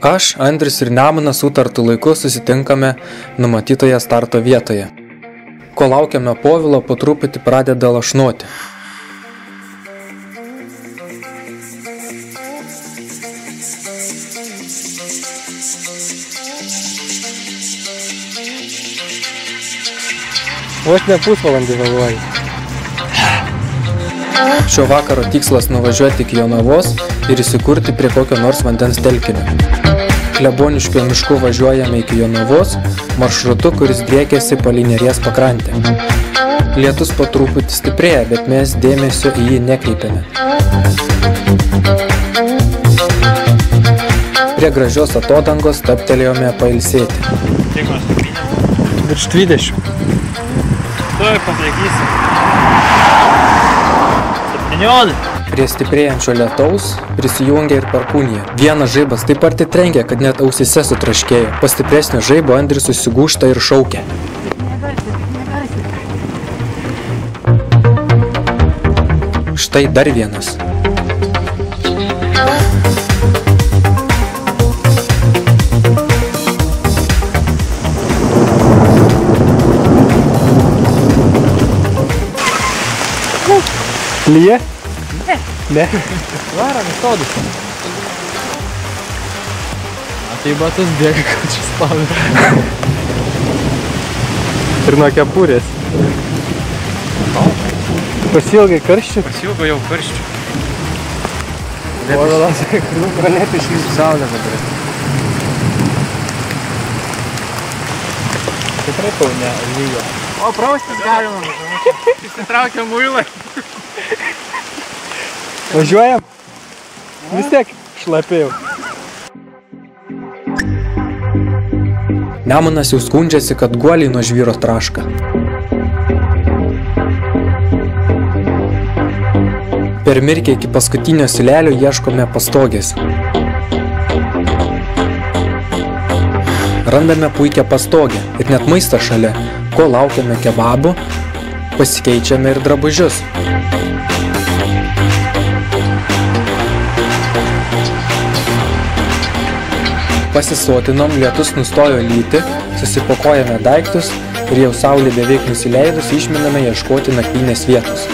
Aš, Andrius ir Nemunas sutartu laiku susitinkame numatytoje starto vietoje. Kol laukiame Povilo, po truputį pradeda lašnoti. Vos ne pusvalandį vėluoju. Šio vakaro tikslas nuvažiuoti iki Jonavos ir įsikurti prie kokio nors vandens telkinio. Kleboniškio mišku važiuojame iki Jonavos, maršrutu, kuris driekiasi palei Neries pakrantę. Lietus po truputį stiprėja, bet mes dėmesio į jį nekreipiame. Prie gražios atodangos stabtelėjome pailsėti. Kiek mes sukrinėm? Virš 20. Tuoj pasakysi. 17. Prie stiprėjančio lietaus prisijungė ir perkūnija. Vienas žaibas taip arti trenkė, kad net ausyse sutraškėjo. Po stipresnio žaibo Andrius susigūžta ir šaukė. Štai dar vienas. Lyja? Ne. Varam į sodus. Tai batas bėga, kad čia stovi. Ir nuo kepurės. Pasilgai karščių? Pasilgo jau karščių. O vienas, pralėti išlysų saulę dabar. Tikrai Kaune lyjo. O praustis galima. Įsitraukia muilai. Važiuojam? Vis tiek šlapėjau. Nemunas jau skundžiasi, kad guoliai nuo žvyro traška. Per mirkę iki paskutinio silelio ieškome pastogės. Randame puikią pastogę ir net maistą šalia. Kol laukiame kebabų, pasikeičiame ir drabužius. Pasisotinom, lietus nustojo lyti, susipakojame daiktus ir jau saulė beveik nusileidus išminame ieškoti nakvynės vietos.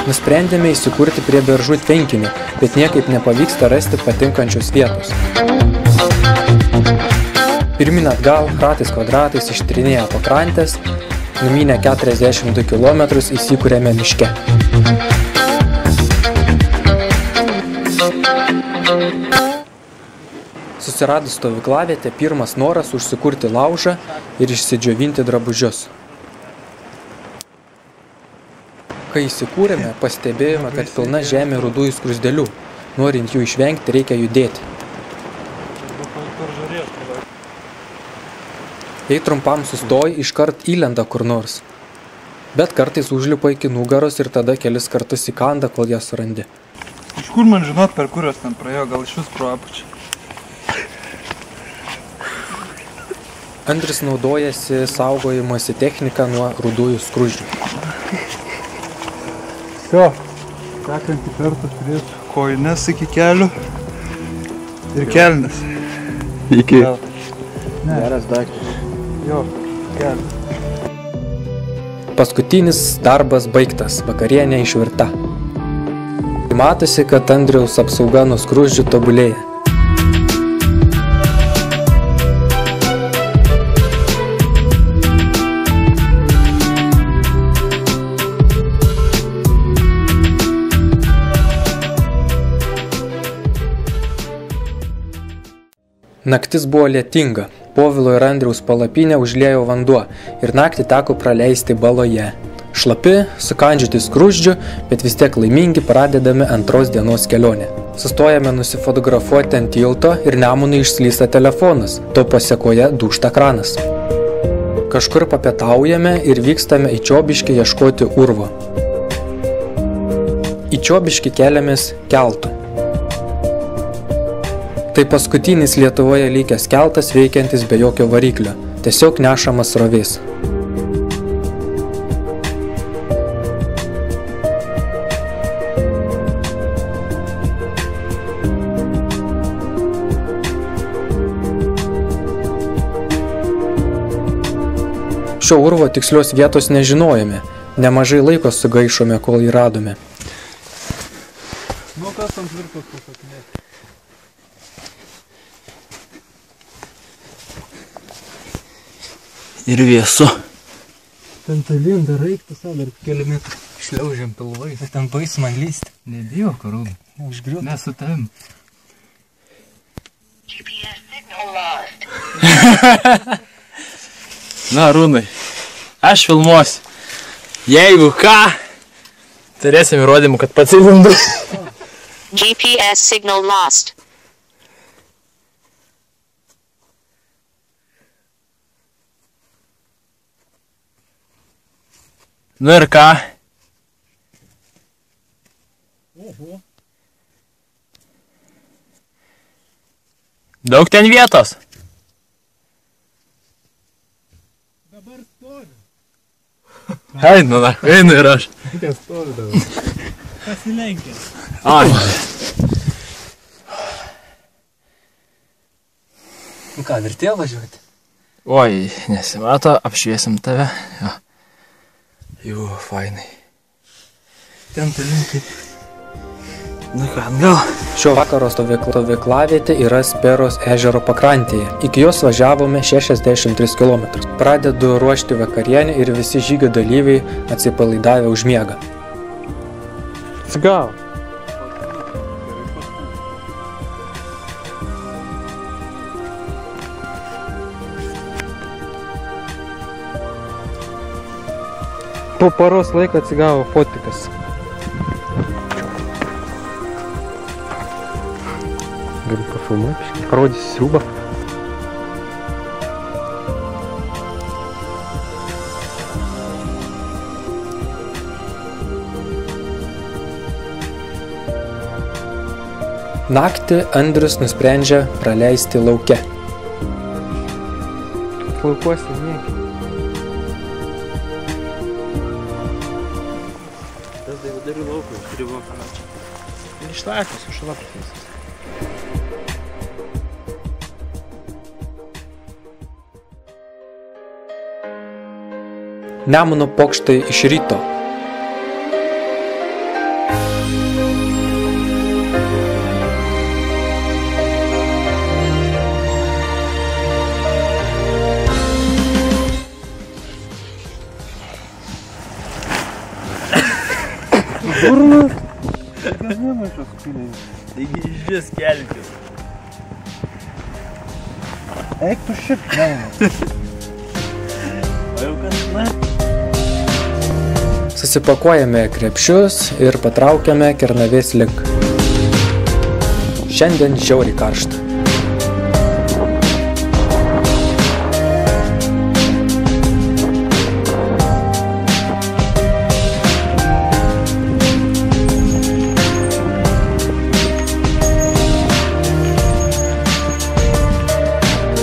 Nusprendėme įsikurti prie beržų tvenkinio, bet niekaip nepavyksta rasti patinkančios vietos. Pirmyn atgal, kratais kvadratais ištrinėję pakrantės, numynę 42 km įsikūrėme miške. Susiradus stovyklavietę, pirmas noras užsikurti laužą ir išsidžiovinti drabužius. Kai įsikūrėme, pastebėjome, kad pilna žemė rudųjų skruzdėlių. Norint jų išvengti, reikia judėti. Jei trumpam sustoji, iškart įlenda kur nors. Bet kartais užlipa iki nugaros ir tada kelis kartus įkanda, kol ją surandi. Iš kur man žinot, per kurios ten praėjo, gal iš vis pro apačią? Andrius naudojasi saugojimosi techniką nuo rudųjų skruzdžių. Jo, sekantį kartą turėtų kojines iki kelių ir kelnes. Iki. Geras daiktas. Jo, kelias. Paskutinis darbas baigtas, vakarienė išvirta. Matosi, kad Andriaus apsauga nuo skruzdžių tobulėja. Naktis buvo lietinga. Povilo ir Andriaus palapinę užliejo vanduo ir naktį teko praleisti baloje. Šlapi, sukandžioti skruzdžių, bet vis tiek laimingi pradedame antros dienos kelionę. Sustojame nusifotografuoti ant tilto ir Nemunui išslysta telefonas, to pasekoje dūžta kranas. Kažkur papietaujame ir vykstame į Čiobiškį ieškoti urvo. Į Čiobiškį keliamės keltu. Tai paskutinis Lietuvoje likęs keltas veikiantis be jokio variklio, tiesiog nešamas srovės. šio urvo tikslios vietos nežinojome. Nemažai laiko sugaišome, kol jį radome. Nu, kas ant virtos pasakinėti? Ir vėsu. Ten ta linda reiktų savo dar keli metrų. Šliaužiam pilvai. Tai ten baisu man lysti. Nebijau, karūnai. Užgriūtų. Mes su tavim. Na, Rūnai, aš filmuosiu. Jeigu ką, turėsim įrodymų, kad pats įlindu. GPS signal lost. Nu ir ką? Daug ten vietos. Dabar stovi. Einu, einu ir aš. Kas stovi dabar? Pasilenkė. Ai. Nu ką, vertėjo važiuoti? Oi, nesimato, apšviesim tave. Jo. Jau, fainai. Ten tolin kaip. Nu ką, gal. Šio vakaro stovyklavietė yra Speros ežero pakrantėje. Iki jos važiavome 63 km. Pradedu ruošti vakarienę ir visi žygio dalyviai atsipalaidavę užmiega. Atsigavo. Po paros laiko atsigavo fotikas. Galiu pafilmuoti, parodysiu sriubą. Naktį Andrius nusprendžia praleisti lauke. Laukuosi, nieki. Tas davidarių laukų, kuri buvo panačiai. Išlakas, užlapas. Nemuno pokštai iš ryto. Burnas. Kas nemaišas kupinėjai? Taigi išvis kelkis. Eik tu šit, nemunas. O jau kas, na? Susipakuojame krepšius ir patraukiame Kernavės link. Šiandien žiauriai karšta.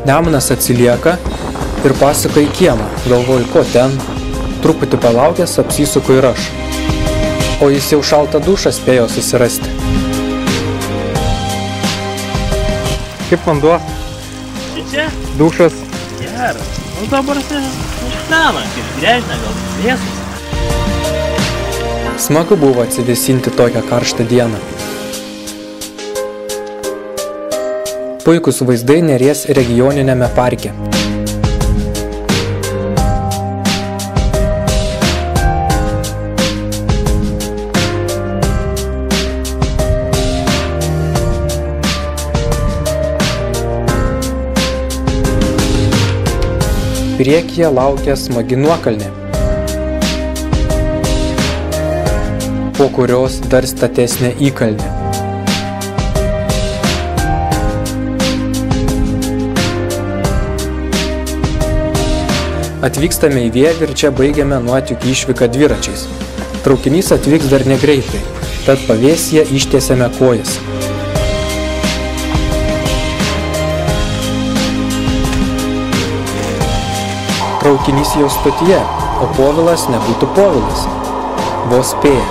Nemunas atsilieka ir pasuka į kiemą. Galvoju, ko ten? Truputį palaukęs apsisuku ir aš. O jis jau šaltą dušą spėjo susirasti. Kaip vanduo? Čia? Dušas. Geras. Nu dabar tai išklena, kaip grežina, gal vėsus. Smagu buvo atsivėsinti tokią karštą dieną. Puikus vaizdai Neries regioniniame parke. Priekyje laukia smagi nuokalnė, po kurios dar statesnė įkalnė. Atvykstame į Vievį ir čia baigiame nuotykių išvyką dviračiais. Traukinys atvyks dar negreitai, tad pavėsyje ištiesiame kojas. Traukinys jau stotyje, o Povilas nebūtų Povilas. Vos spėja.